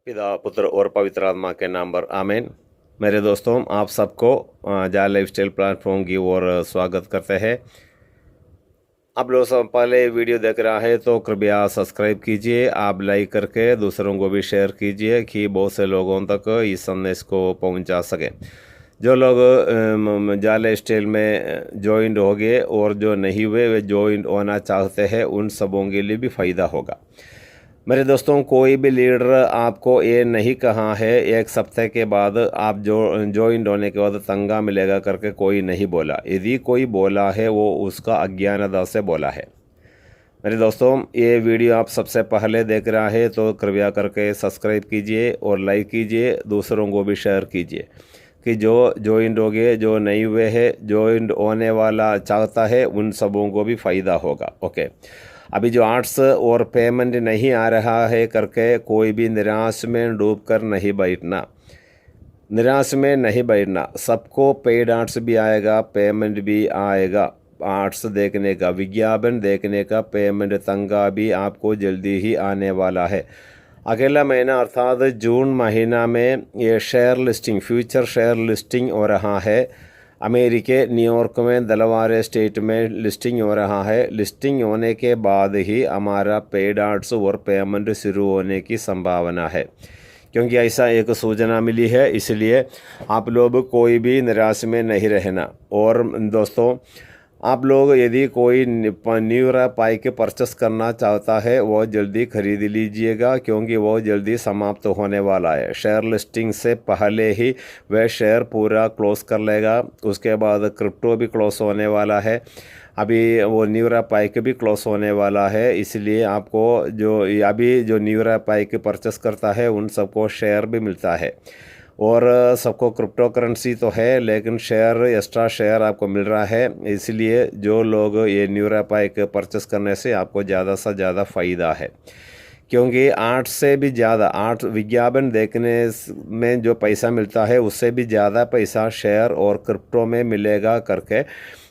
पिता पुत्र और पवित्र आत्मा के नाम पर आमीन। मेरे दोस्तों, आप सबको जाय लाइफस्टाइल प्लेटफॉर्म की ओर स्वागत करते हैं। आप लोग सब पहले वीडियो देख रहा है तो कृपया सब्सक्राइब कीजिए, आप लाइक करके दूसरों को भी शेयर कीजिए कि बहुत से लोगों तक इस संदेश को पहुंचा सके। जो लोग जाय लाइफस्टाइल में ज्वाइन हो गए और जो नहीं हुए वे ज्वाइन होना चाहते हैं, उन सबों के लिए भी फ़ायदा होगा। मेरे दोस्तों, कोई भी लीडर आपको ये नहीं कहा है एक सप्ताह के बाद आप जो ज्वाइन होने के बाद तंगा मिलेगा करके कोई नहीं बोला। यदि कोई बोला है वो उसका अज्ञानता से बोला है। मेरे दोस्तों, ये वीडियो आप सबसे पहले देख रहा है तो कृपया करके सब्सक्राइब कीजिए और लाइक कीजिए, दूसरों को भी शेयर कीजिए कि जो ज्वाइन हो गए, जो नहीं हुए हैं, ज्वाइन होने वाला चाहता है, उन सबों को भी फ़ायदा होगा। ओके, अभी जो आर्ट्स और पेमेंट नहीं आ रहा है करके कोई भी निराश में डूब कर नहीं बैठना, निराश में नहीं बैठना। सबको पेड आर्ट्स भी आएगा, पेमेंट भी आएगा। आर्ट्स देखने का, विज्ञापन देखने का, पेमेंट तंगा भी आपको जल्दी ही आने वाला है। अगला महीना अर्थात जून महीना में ये share listing, future share listing हो रहा है। अमेरिके न्यूयॉर्क में दलवारे स्टेट में लिस्टिंग हो रहा है। लिस्टिंग होने के बाद ही हमारा पेड आर्ट्स और पेमेंट शुरू होने की संभावना है, क्योंकि ऐसा एक सूचना मिली है। इसलिए आप लोग कोई भी निराश में नहीं रहना। और दोस्तों, आप लोग यदि कोई न्यूरा पाइक परचेस करना चाहता है वो जल्दी खरीद लीजिएगा, क्योंकि वो जल्दी समाप्त होने वाला है। शेयर लिस्टिंग से पहले ही वह शेयर पूरा क्लोज कर लेगा। उसके बाद क्रिप्टो भी क्लोज होने वाला है, अभी वो न्यूरा पाइक भी क्लोज होने वाला है। इसलिए आपको जो अभी जो न्यूरा पाइक परचेस करता है उन सबको शेयर भी मिलता है। और सबको क्रिप्टो करेंसी तो है, लेकिन शेयर, एक्स्ट्रा शेयर आपको मिल रहा है। इसलिए जो लोग ये न्यूरा पाइक परचेस करने से आपको ज़्यादा से ज़्यादा फ़ायदा है, क्योंकि आर्ट से भी ज़्यादा, आर्ट विज्ञापन देखने में जो पैसा मिलता है उससे भी ज़्यादा पैसा शेयर और क्रिप्टो में मिलेगा करके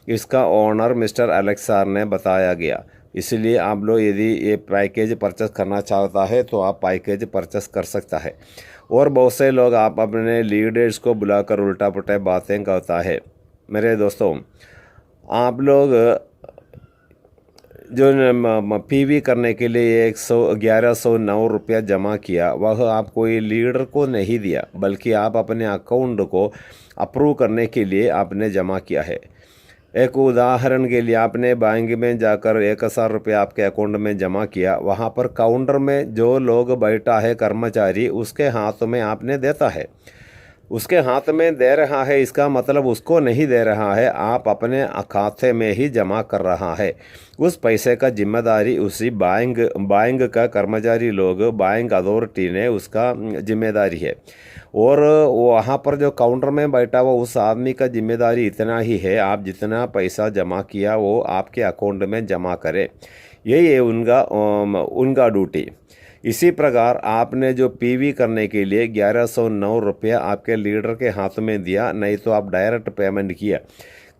इसका ओनर मिस्टर एलेक्स सर ने बताया गया। इसलिए आप लोग यदि ये पैकेज परचेस करना चाहता है तो आप पैकेज परचेस कर सकता है। और बहुत से लोग आप अपने लीडर्स को बुलाकर उल्टा पुल्टा बातें करता है। मेरे दोस्तों, आप लोग जो पीवी करने के लिए 1109 रुपया जमा किया, वह आप कोई लीडर को नहीं दिया, बल्कि आप अपने अकाउंट को अप्रूव करने के लिए आपने जमा किया है। एक उदाहरण के लिए, आपने बैंक में जाकर 1000 रुपये आपके अकाउंट में जमा किया। वहाँ पर काउंटर में जो लोग बैठा है कर्मचारी, उसके हाथ में आपने देता है, उसके हाथ में दे रहा है। इसका मतलब उसको नहीं दे रहा है, आप अपने खाते में ही जमा कर रहा है। उस पैसे का जिम्मेदारी उसी बैंक का कर्मचारी लोग, बैंक अथॉरिटी ने उसका जिम्मेदारी है। और वहाँ पर जो काउंटर में बैठा हुआ उस आदमी का जिम्मेदारी इतना ही है, आप जितना पैसा जमा किया वो आपके अकाउंट में जमा करें। यही है उनका ड्यूटी। इसी प्रकार आपने जो पीवी करने के लिए 1109 रुपया आपके लीडर के हाथ में दिया, नहीं तो आप डायरेक्ट पेमेंट किया,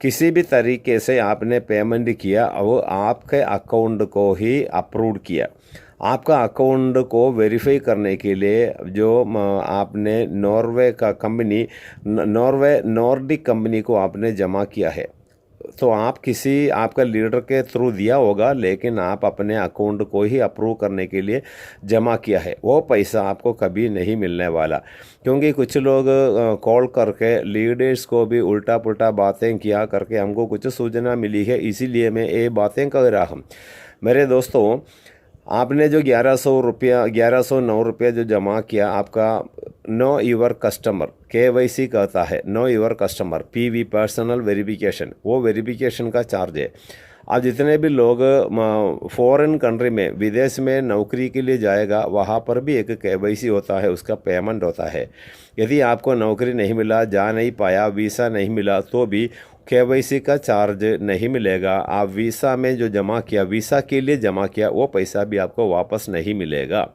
किसी भी तरीके से आपने पेमेंट किया, वो आपके अकाउंट को ही अप्रूव किया। आपका अकाउंट को वेरीफाई करने के लिए जो आपने नॉर्वे का कंपनी, नॉर्डिक कंपनी को आपने जमा किया है, तो आप किसी आपका लीडर के थ्रू दिया होगा, लेकिन आप अपने अकाउंट को ही अप्रूव करने के लिए जमा किया है। वो पैसा आपको कभी नहीं मिलने वाला, क्योंकि कुछ लोग कॉल करके लीडर्स को भी उल्टा पुल्टा बातें किया करके हमको कुछ सूचना मिली है, इसीलिए मैं ये बातें कह रहा हूँ। मेरे दोस्तों, आपने जो 1109 रुपया जो जमा किया, आपका नो यूर कस्टमर, KYC कहता है, know your customer, PV, personal verification, वो वेरिफिकेशन का चार्ज है। अब जितने भी लोग फॉरेन कंट्री में, विदेश में नौकरी के लिए जाएगा, वहाँ पर भी एक KYC होता है, उसका पेमेंट होता है। यदि आपको नौकरी नहीं मिला, जा नहीं पाया, वीज़ा नहीं मिला, तो भी KYC का चार्ज नहीं मिलेगा। आप वीज़ा में जो जमा किया, वीज़ा के लिए जमा किया, वो पैसा भी आपको वापस नहीं मिलेगा।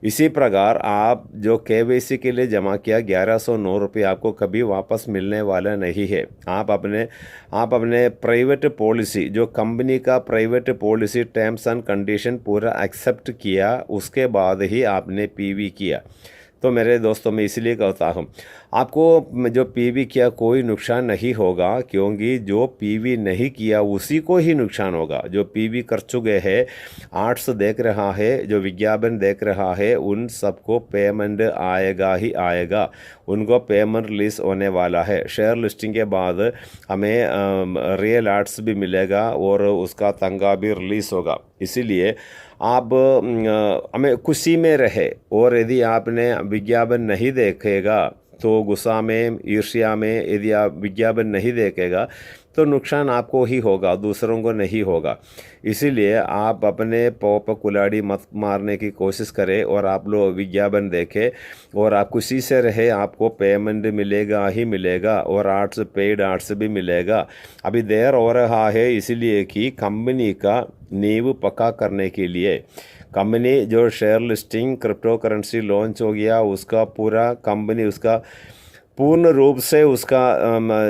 इसी प्रकार आप जो KYC के लिए जमा किया 1109 रुपये आपको कभी वापस मिलने वाला नहीं है। आप अपने प्राइवेट पॉलिसी, जो कंपनी का private policy terms and condition पूरा एक्सेप्ट किया, उसके बाद ही आपने PV किया। तो मेरे दोस्तों मैं इसलिए कहता हूँ आपको जो पीवी किया कोई नुकसान नहीं होगा, क्योंकि जो पीवी नहीं किया उसी को ही नुकसान होगा। जो पीवी कर चुके हैं, आर्ट्स देख रहा है, जो विज्ञापन देख रहा है, उन सबको पेमेंट आएगा ही आएगा। उनको पेमेंट रिलीज होने वाला है। शेयर लिस्टिंग के बाद हमें रियल आर्ट्स भी मिलेगा और उसका तंगा भी रिलीज होगा। इसीलिए आप हमें खुशी में रहे, और यदि आपने विज्ञापन नहीं देखेगा तो गुस्सा में, ईर्ष्या में यदि आप विज्ञापन नहीं देखेगा तो नुकसान आपको ही होगा, दूसरों को नहीं होगा। इसीलिए आप अपने पाँव पर कुल्हाड़ी मत मारने की कोशिश करें और आप लोग विज्ञापन देखें और आप खुशी से रहे। आपको पेमेंट मिलेगा ही मिलेगा और आर्ट्स, पेड आर्ट्स भी मिलेगा। अभी देर हो रहा है इसलिए कि कंपनी का नींव पक्का करने के लिए, कंपनी जो share listing crypto currency launch हो गया, उसका पूरा कंपनी उसका पूर्ण रूप से उसका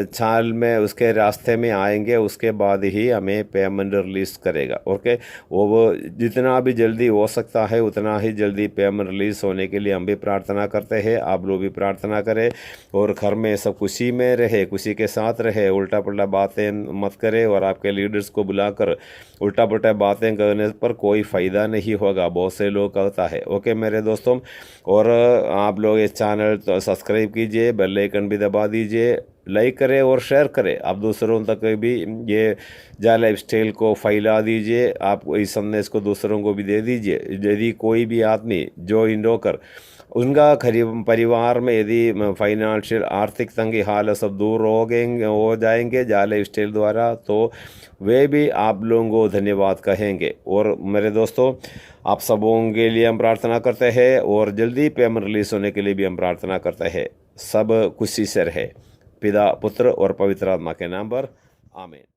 चाल में उसके रास्ते में आएंगे, उसके बाद ही हमें पेमेंट रिलीज़ करेगा। ओके, वो जितना भी जल्दी हो सकता है उतना ही जल्दी पेमेंट रिलीज़ होने के लिए हम भी प्रार्थना करते हैं। आप लोग भी प्रार्थना करें और घर में सब खुशी में रहे, खुशी के साथ रहे, उल्टा पुल्टा बातें मत करें और आपके लीडर्स को बुलाकर उल्टा पुल्टा बातें करने पर कोई फ़ायदा नहीं होगा, बहुत से लोग कहता है। ओके मेरे दोस्तों, और आप लोग इस चैनल तो सब्सक्राइब कीजिए, बेल आइकन भी दबा दीजिए, लाइक करें और शेयर करें। आप दूसरों तक भी ये जाय लाइफस्टाइल को फैला दीजिए, आप इस संदेश को दूसरों को भी दे दीजिए। यदि कोई भी आदमी जो होकर उनका परिवार में यदि फाइनेंशियल आर्थिक तंगी हालत सब दूर हो जाएंगे जाय लाइफस्टाइल द्वारा, तो वे भी आप लोगों को धन्यवाद कहेंगे। और मेरे दोस्तों, आप सबों के लिए हम प्रार्थना करते हैं और जल्दी पेमेंट रिलीज होने के लिए भी हम प्रार्थना करते हैं। सब खुशी से रहे। पिता, पुत्र और पवित्र आत्मा के नाम पर आमीन।